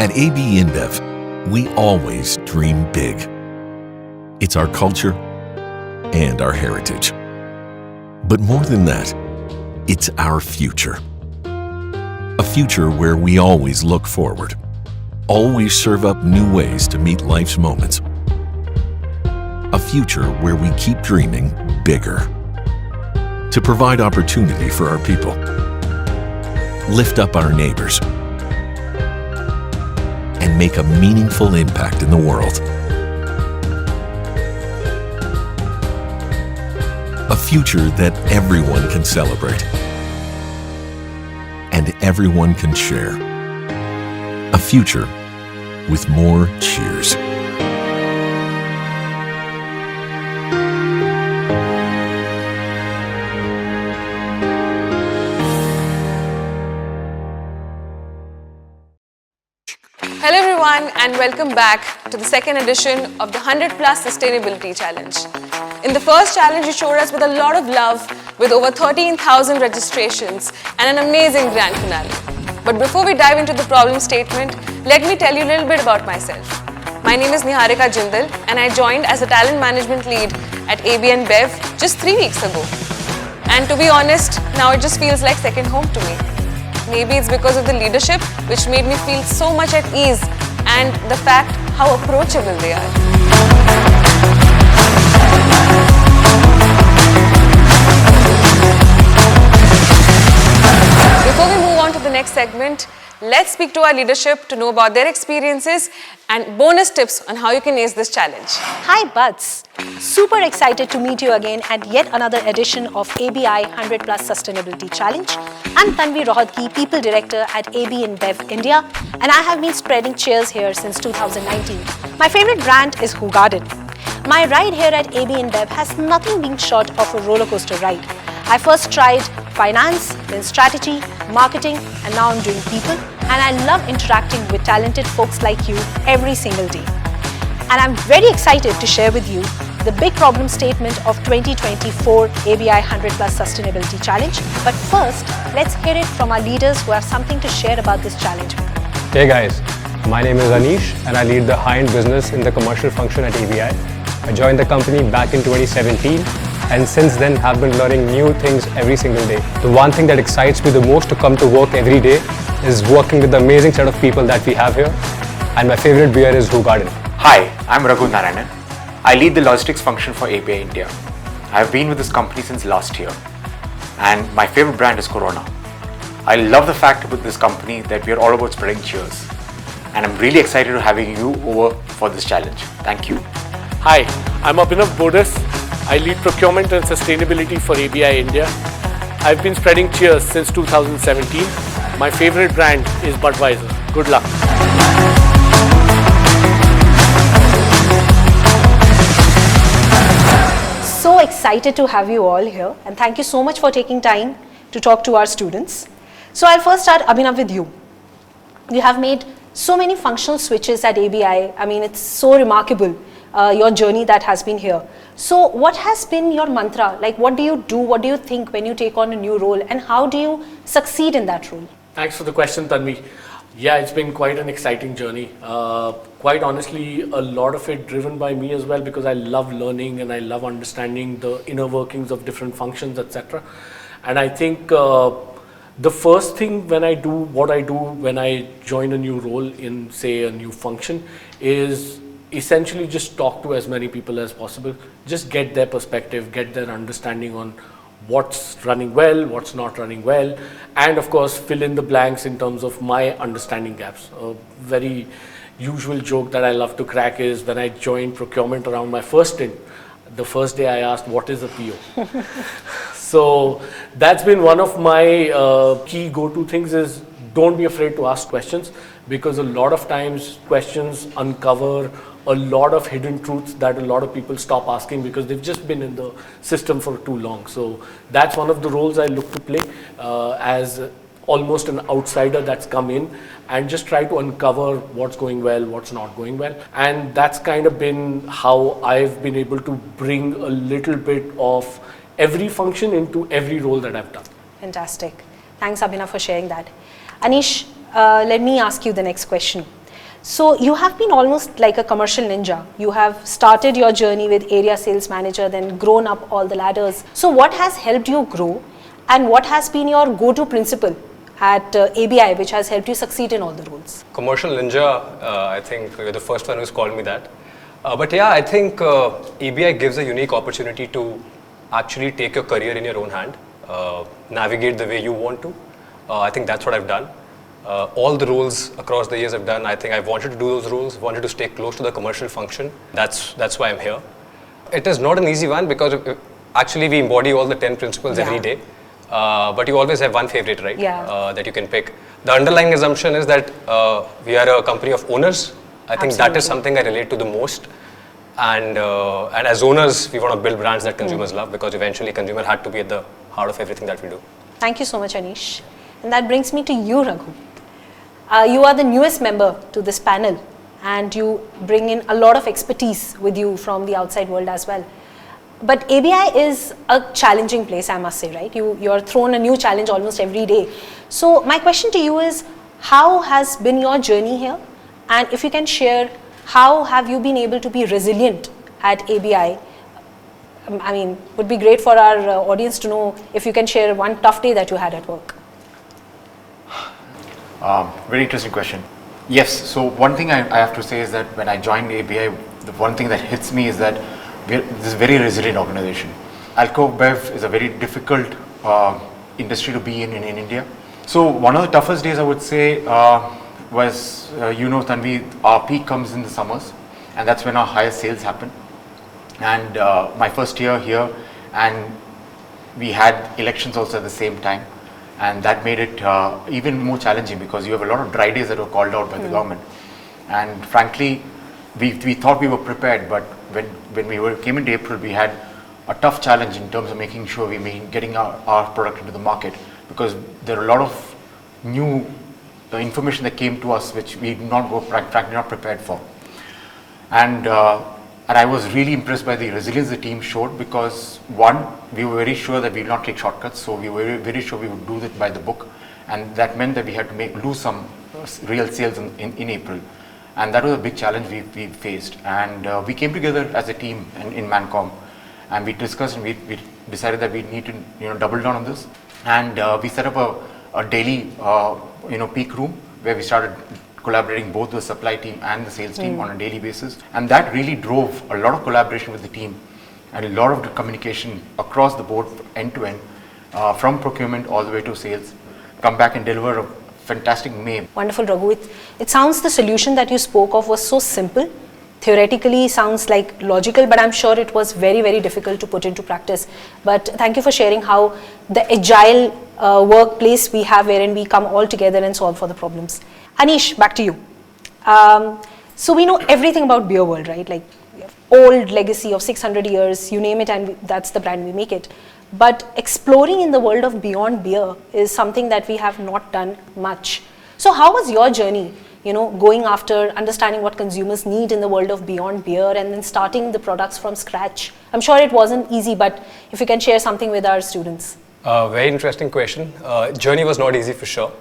At AB InBev, we always dream big. It's our culture and our heritage. But more than that, it's our future. A future where we always look forward, always serve up new ways to meet life's moments. A future where we keep dreaming bigger, to provide opportunity for our people, lift up our neighbors, and make a meaningful impact in the world. A future that everyone can celebrate and everyone can share. A future with more cheers. Hello everyone and welcome back to the second edition of the 100 Plus Sustainability Challenge. In the first challenge, you showed us with a lot of love with over 13,000 registrations and an amazing grand finale. But before we dive into the problem statement, let me tell you a little bit about myself. My name is Niharika Jindal and I joined as a talent management lead at ABInBev just 3 weeks ago. And to be honest, now it just feels like second home to me. Maybe it's because of the leadership which made me feel so much at ease and the fact how approachable they are. Before we move on to the next segment, let's speak to our leadership to know about their experiences and bonus tips on how you can ace this challenge. Hi buds! Super excited to meet you again at yet another edition of ABI 100 Plus Sustainability Challenge. I'm Tanvi Rohatgi, People Director at ABInBev India, and I have been spreading cheers here since 2019. My favorite brand is Hoegaarden. My ride here at ABInBev has nothing been short of a roller coaster ride. I first tried finance, then strategy, marketing, and now I'm doing people. And I love interacting with talented folks like you every single day. And I'm very excited to share with you the big problem statement of 2024 ABI 100 Plus Sustainability Challenge. But first, let's hear it from our leaders who have something to share about this challenge. Hey guys, my name is Anish and I lead the high-end business in the commercial function at ABI. I joined the company back in 2017 and since then have been learning new things every single day. The one thing that excites me the most to come to work every day is working with the amazing set of people that we have here, and my favorite beer is Hoegaarden. Hi, I'm Raghu Narayanan. I lead the logistics function for ABI India. I have been with this company since last year and my favorite brand is Corona. I love the fact with this company that we are all about spreading cheers and I'm really excited to having you over for this challenge. Thank you. Hi, I'm ABInBev Bodis. I lead procurement and sustainability for ABI India. I've been spreading cheers since 2017. My favorite brand is Budweiser. Good luck. So excited to have you all here and thank you so much for taking time to talk to our students. So I'll first start, Abhinav, with you. You have made so many functional switches at ABI. I mean, it's so remarkable, your journey that has been here. So what has been your mantra? Like, what do you do? What do you think when you take on a new role and how do you succeed in that role? Thanks for the question, Tanvi. Yeah, it's been quite an exciting journey. Quite honestly, a lot of it driven by me as well because I love learning and I love understanding the inner workings of different functions, etc. And I think the first thing when I do what I do when I join a new role in, say, a new function is essentially just talk to as many people as possible, just get their perspective, get their understanding on what's running well, what's not running well, and of course fill in the blanks in terms of my understanding gaps. A very usual joke that I love to crack is when I joined procurement around my first stint, the first day I asked, what is a PO? So that's been one of my key go-to things is don't be afraid to ask questions because a lot of times questions uncover a lot of hidden truths that a lot of people stop asking because they've just been in the system for too long. So that's one of the roles I look to play as almost an outsider that's come in and just try to uncover what's going well, what's not going well. And that's kind of been how I've been able to bring a little bit of every function into every role that I've done. Fantastic. Thanks, Abhinav, for sharing that. Anish, let me ask you the next question. So you have been almost like a commercial ninja. You have started your journey with area sales manager, then grown up all the ladders. So what has helped you grow, and what has been your go-to principle at ABI which has helped you succeed in all the roles? Commercial ninja, I think you're the first one who's called me that. But yeah, I think ABI gives a unique opportunity to actually take your career in your own hand, navigate the way you want to. I think that's what I've done. All the roles across the years I've done, I think I've wanted to do those roles, wanted to stay close to the commercial function. That's why I'm here. It is not an easy one because actually we embody all the 10 principles every day. But you always have one favorite, right? That you can pick. The underlying assumption is that we are a company of owners. I think that is something I relate to the most. And as owners, we want to build brands that consumers love, because eventually consumer had to be at the heart of everything that we do. Thank you so much, Anish. And that brings me to you, Raghu. You are the newest member to this panel, and you bring in a lot of expertise with you from the outside world as well. But ABI is a challenging place, I must say, right? You're thrown a new challenge almost every day. So my question to you is, how has been your journey here? And if you can share, how have you been able to be resilient at ABI? I mean, would be great for our audience to know if you can share one tough day that you had at work. Very interesting question. Yes, so one thing I have to say is that when I joined ABI, the one thing that hits me is that this is a very resilient organization. ABInBev is a very difficult industry to be in India. So one of the toughest days I would say was, Tanvi, our peak comes in the summers, and that's when our highest sales happen. And my first year here, and we had elections also at the same time, and that made it even more challenging because you have a lot of dry days that were called out by the government. And frankly, we thought we were prepared, but when we came into April, we had a tough challenge in terms of making sure getting our product into the market, because there are a lot of new information that came to us which we were frankly not prepared for. And I was really impressed by the resilience the team showed, because one, we were very sure that we would not take shortcuts, so we were very sure we would do it by the book, and that meant that we had to lose some real sales in April. And that was a big challenge we faced. And we came together as a team in Mancom, and we discussed and we decided that we need to double down on this. And we set up a daily peak room where we started collaborating both the supply team and the sales team on a daily basis. And that really drove a lot of collaboration with the team and a lot of communication across the board, end to end, from procurement all the way to sales. Come back and deliver a fantastic May. Wonderful, Raghu. It sounds the solution that you spoke of was so simple. Theoretically sounds like logical, but I'm sure it was very, very difficult to put into practice. But thank you for sharing how the agile workplace we have, wherein we come all together and solve for the problems. Anish, back to you. So we know everything about beer world, right? Like we have old legacy of 600 years, you name it, and that's the brand we make it. But exploring in the world of beyond beer is something that we have not done much. So how was your journey, going after understanding what consumers need in the world of beyond beer and then starting the products from scratch? I'm sure it wasn't easy, but if you can share something with our students. Very interesting question. Journey was not easy for sure.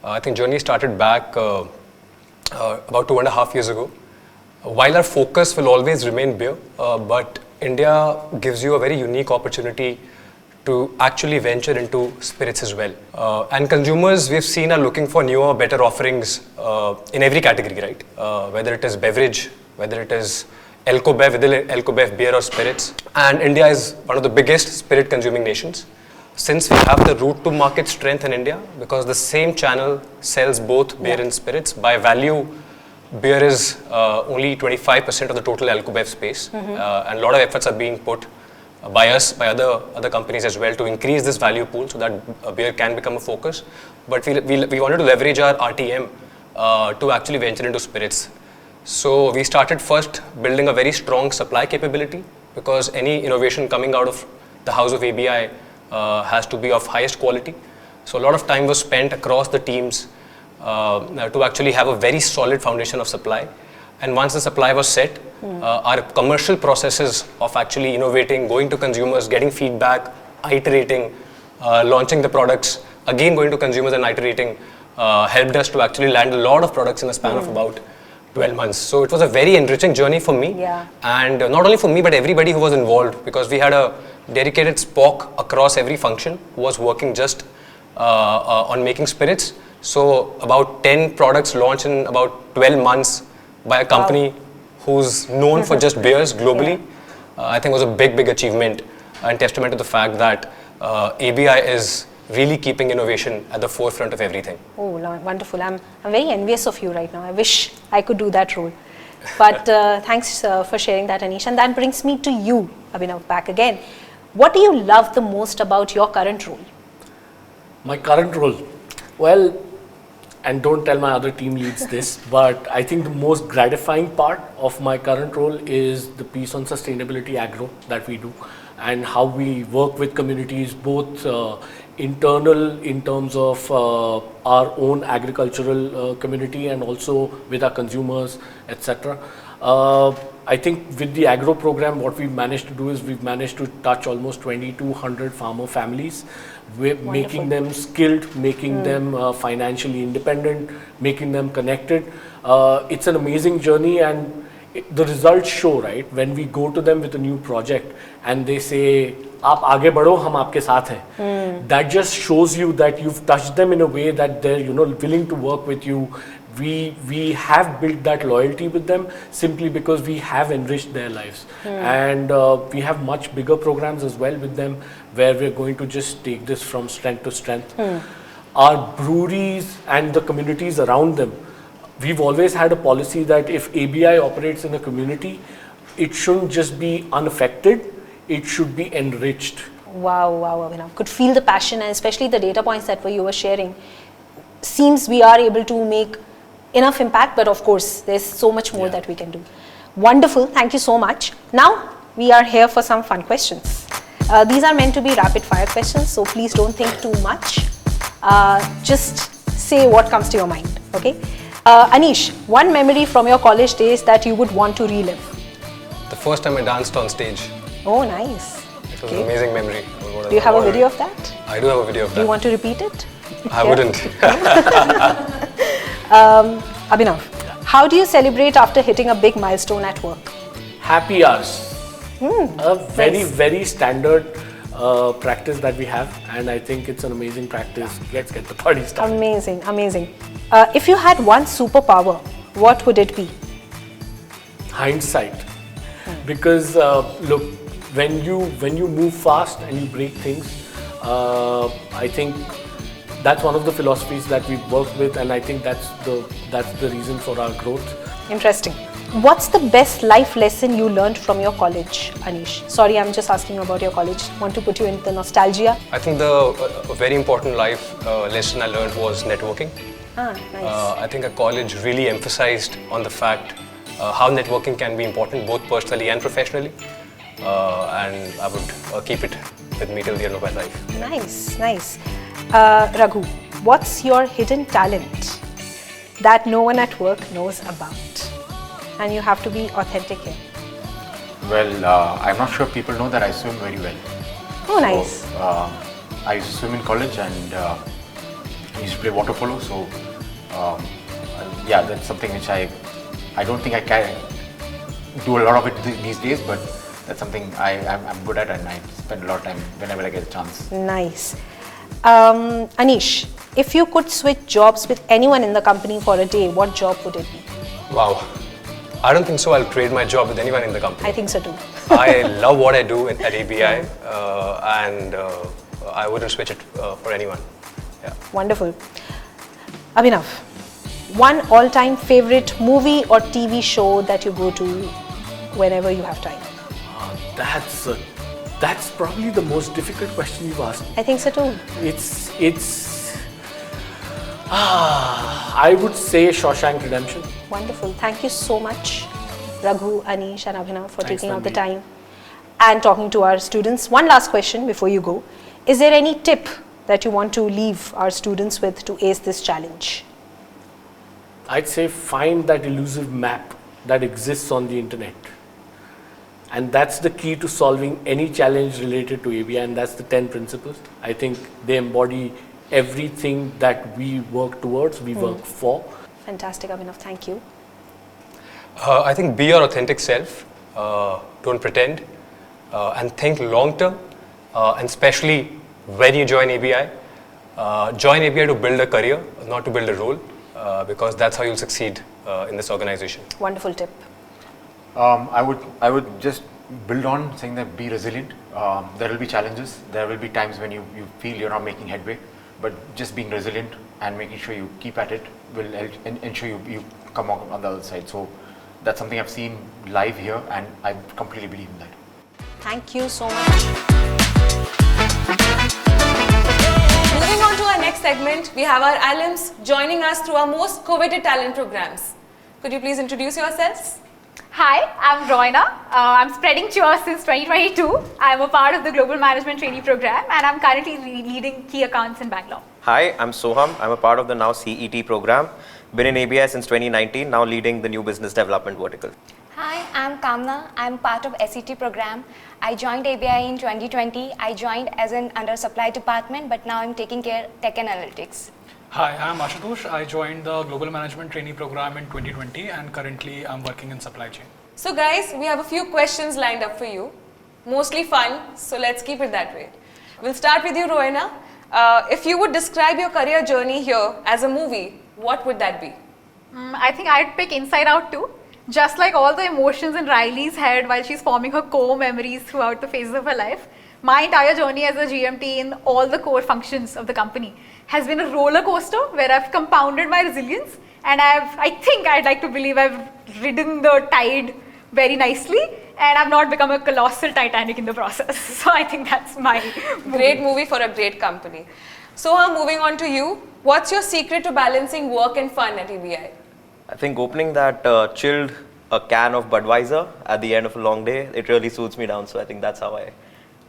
I think journey started back about 2.5 years ago. While our focus will always remain beer, but India gives you a very unique opportunity to actually venture into spirits as well. And consumers, we've seen, are looking for newer, better offerings in every category, right? Whether it is beverage, whether it is ABInBev, whether ABInBev beer or spirits. And India is one of the biggest spirit consuming nations. Since we have the route to market strength in India, because the same channel sells both beer and spirits, by value, beer is only 25% of the total ABInBev space. And a lot of efforts are being put by us, by other companies as well, to increase this value pool so that beer can become a focus. But we wanted to leverage our RTM to actually venture into spirits. So we started first building a very strong supply capability, because any innovation coming out of the house of ABI has to be of highest quality. So a lot of time was spent across the teams to actually have a very solid foundation of supply. And once the supply was set, our commercial processes of actually innovating, going to consumers, getting feedback, iterating, launching the products, again going to consumers and iterating, helped us to actually land a lot of products in a span of about 12 months. So it was a very enriching journey for me. Yeah. And not only for me, but everybody who was involved, because we had a dedicated spoke across every function who was working just on making spirits. So about 10 products launched in about 12 months by a company who's known for just beers globally. I think was a big achievement and testament to the fact that ABI is really keeping innovation at the forefront of everything. Oh, wonderful. I'm very envious of you right now. I wish I could do that role. But thanks for sharing that, Anish. And that brings me to you, Abhinav, back again. What do you love the most about your current role? My current role? Well, and don't tell my other team leads this, but I think the most gratifying part of my current role is the piece on sustainability agro that we do, and how we work with communities, both internal in terms of our own agricultural community and also with our consumers, etc. I think with the agro program, what we've managed to do is we've managed to touch almost 2,200 farmer families, making them skilled, making them financially independent, making them connected. It's an amazing journey, and the results show, right? When we go to them with a new project and they say, "Aap aage badho, hum aapke saath hain." That just shows you that you've touched them in a way that they're, willing to work with you. We have built that loyalty with them simply because we have enriched their lives. And we have much bigger programs as well with them, where we're going to just take this from strength to strength. Our breweries and the communities around them, we've always had a policy that if ABI operates in a community, it shouldn't just be unaffected, it should be enriched. Wow, Abhinav. Could feel the passion, and especially the data points that you were sharing. Seems we are able to make enough impact, but of course, there's so much more that we can do. Wonderful. Thank you so much. Now, we are here for some fun questions. These are meant to be rapid fire questions, so please don't think too much. Just say what comes to your mind, okay? Anish, one memory from your college days that you would want to relive? The first time I danced on stage. Oh, nice. It was an amazing memory. Do you have a video of that? I do have a video of that. Do you want to repeat it? I wouldn't. Abhinav, how do you celebrate after hitting a big milestone at work? Happy hours. A very standard practice that we have, and I think it's an amazing practice. Let's get the party started. Amazing. If you had one superpower, what would it be? Hindsight. Because look, when you move fast and you break things, I think that's one of the philosophies that we've worked with, and I think that's the reason for our growth. Interesting. What's the best life lesson you learned from your college, Anish? Sorry, I'm just asking about your college. Want to put you into nostalgia? I think a very important life lesson I learned was networking. Nice. I think a college really emphasized on the fact how networking can be important, both personally and professionally. And I would keep it with me till the end of my life. Nice. Raghu, what's your hidden talent that no one at work knows about? And you have to be authentic here. Well, I'm not sure people know that I swim very well. Oh, nice. So, I used to swim in college, and I used to play water polo. So, yeah, that's something which I don't think I can do a lot of it these days, but that's something I'm good at, and I spend a lot of time whenever I get a chance. Nice. Anish, if you could switch jobs with anyone in the company for a day, what job would it be? Wow. I don't think so. I'll trade my job with anyone in the company. I think so too. I love what I do at ABI, and I wouldn't switch it for anyone. Yeah. Wonderful. Abhinav, one all-time favorite movie or TV show that you go to whenever you have time? That's probably the most difficult question you've asked me. I think so too. I would say Shawshank Redemption. Wonderful. Thank you so much, Raghu, Anish and Abhinav, for taking out the Tanvi. time and talking to our students. One last question before you go. Is there any tip that you want to leave our students with to ace this challenge? I'd say find that elusive map that exists on the internet. And that's the key to solving any challenge related to ABI, and that's the 10 principles. I think they embody everything that we work towards, we work for. Fantastic, Abhinav. Thank you. I think be your authentic self, don't pretend, and think long term, and especially when you join ABI. Join ABI to build a career, not to build a role, because that's how you'll succeed in this organization. Wonderful tip. I would just build on saying that be resilient. There will be challenges. There will be times when you feel you're not making headway, but just being resilient and making sure you keep at it will ensure you come out on the other side. So that's something I've seen live here, and I completely believe in that. Thank you so much. Moving on to our next segment, we have our alums joining us through our most coveted talent programs. Could you please introduce yourselves? Hi, I'm Roina. I'm spreading cheers since 2022. I'm a part of the Global Management Trainee Program and I'm currently leading key accounts in Bangalore. Hi, I'm Soham. I'm a part of the now CET program. Been in ABI since 2019, now leading the new business development vertical. Hi, I'm Kamna. I'm part of SET program. I joined ABI in 2020. I joined as an under supply department, but now I'm taking care of tech and analytics. Hi, I'm Ashutosh. I joined the Global Management Trainee Program in 2020 and currently I'm working in supply chain. So guys, we have a few questions lined up for you. Mostly fun, so let's keep it that way. We'll start with you, Roena. If you would describe your career journey here as a movie, what would that be? I think I'd pick Inside Out too. Just like all the emotions in Riley's head while she's forming her core memories throughout the phases of her life, my entire journey as a GMT in all the core functions of the company has been a roller coaster where I've compounded my resilience and I think I'd like to believe I've ridden the tide very nicely and I've not become a colossal Titanic in the process. So I think that's my Great movie for a great company. So moving on to you, what's your secret to balancing work and fun at ABI? I think opening that chilled a can of Budweiser at the end of a long day, it really suits me down. So I think that's how I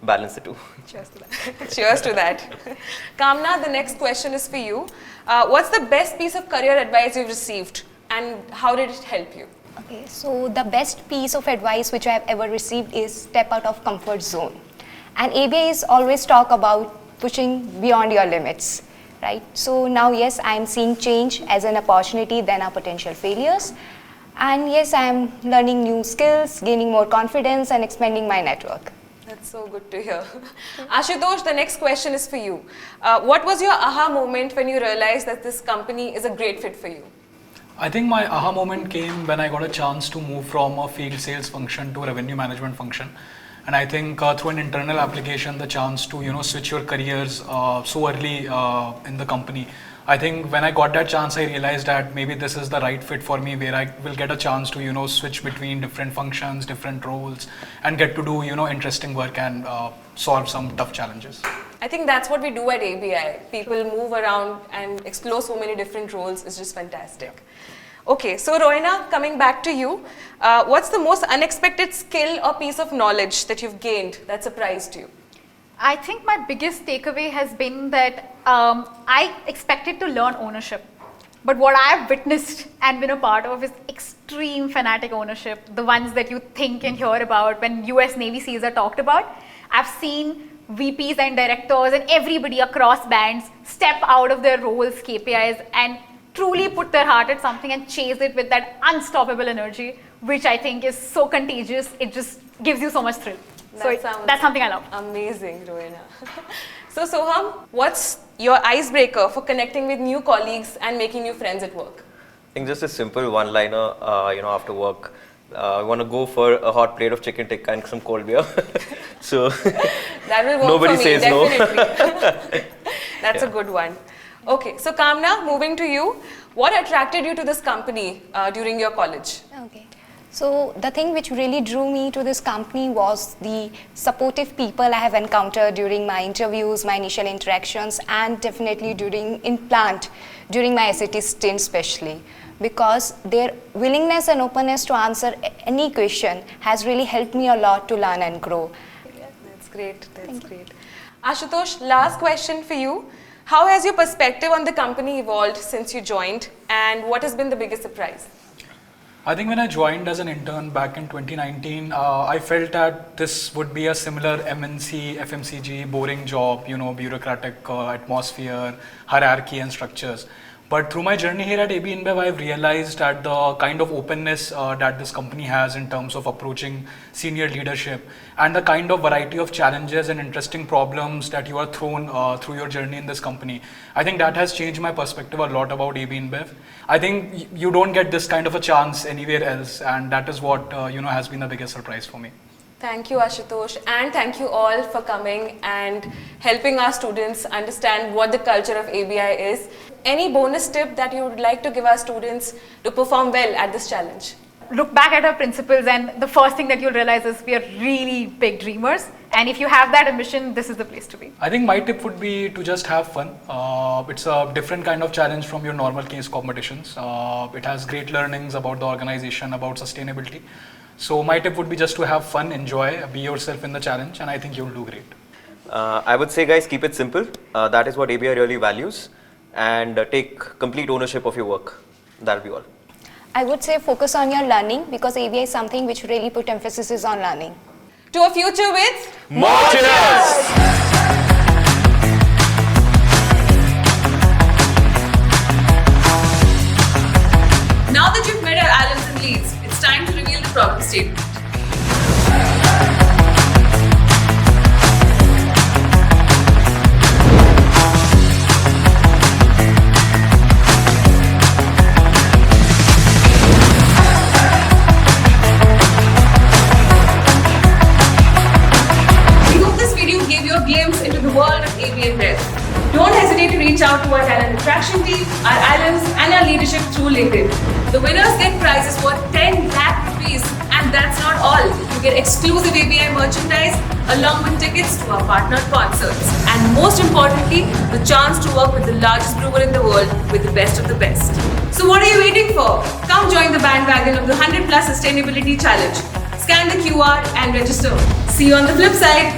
balance the two. Cheers to that. Cheers to that. Kamna, the next question is for you. What's the best piece of career advice you've received and how did it help you? Okay, so the best piece of advice which I have ever received is step out of comfort zone. And ABI is always talk about pushing beyond your limits, right? So now, yes, I am seeing change as an opportunity than our potential failures. And yes, I am learning new skills, gaining more confidence and expanding my network. That's so good to hear. Ashutosh, the next question is for you. What was your aha moment when you realized that this company is a great fit for you? I think my aha moment came when I got a chance to move from a field sales function to a revenue management function. And I think through an internal application, the chance to switch your careers so early in the company. I think when I got that chance, I realized that maybe this is the right fit for me, where I will get a chance to switch between different functions, different roles, and get to do interesting work and solve some tough challenges. I think that's what we do at ABI. People move around and explore so many different roles. It's just fantastic. Okay, so Roena, coming back to you, what's the most unexpected skill or piece of knowledge that you've gained that surprised you? I think my biggest takeaway has been that I expected to learn ownership. But what I've witnessed and been a part of is extreme fanatic ownership, the ones that you think and hear about when US Navy SEALs are talked about. I've seen VPs and directors and everybody across bands step out of their roles, KPIs, and truly put their heart at something and chase it with that unstoppable energy, which I think is so contagious. It just gives you so much thrill. That's something I love. Amazing, Roena. So Soham, what's your icebreaker for connecting with new colleagues and making new friends at work? I think just a simple one-liner, after work. I want to go for a hot plate of chicken tikka and some cold beer. So that will work nobody for me, says definitely. That's a good one. Okay, so Kamna, moving to you. What attracted you to this company during your college? Okay. So the thing which really drew me to this company was the supportive people I have encountered during my interviews, my initial interactions, and definitely during my SAT stint especially, because their willingness and openness to answer any question has really helped me a lot to learn and grow. That's great, that's great. Ashutosh, last question for you. How has your perspective on the company evolved since you joined, and what has been the biggest surprise? I think when I joined as an intern back in 2019, I felt that this would be a similar MNC, FMCG, boring job, bureaucratic atmosphere, hierarchy and structures. But through my journey here at ABInBev, I've realized that the kind of openness that this company has in terms of approaching senior leadership and the kind of variety of challenges and interesting problems that you are thrown through your journey in this company, I think that has changed my perspective a lot about ABInBev. I think you don't get this kind of a chance anywhere else, and that is what has been the biggest surprise for me. Thank you, Ashutosh, and thank you all for coming and helping our students understand what the culture of ABI is. Any bonus tip that you would like to give our students to perform well at this challenge? Look back at our principles, and the first thing that you'll realize is we are really big dreamers. And if you have that ambition, this is the place to be. I think my tip would be to just have fun. It's a different kind of challenge from your normal case competitions. It has great learnings about the organization, about sustainability. So my tip would be just to have fun, enjoy, be yourself in the challenge, and I think you'll do great. I would say, guys, keep it simple. That is what ABI really values. And take complete ownership of your work. That'll be all. I would say focus on your learning, because ABI is something which really put emphasis on learning. To a future with Martinez! Now that you've met our Alums and leads, it's time to reveal the problem statement. We hope this video gave you a glimpse into the world of ABInBev. Don't hesitate to reach out to our talent attraction team, our alums, and our leadership through LinkedIn. The winners get prizes worth 10 lakh rupees, and that's not all. You get exclusive ABI merchandise along with tickets to our partner concerts. And most importantly, the chance to work with the largest brewer in the world with the best of the best. So what are you waiting for? Come join the bandwagon of the 100 Plus Sustainability Challenge. Scan the QR and register. See you on the flip side.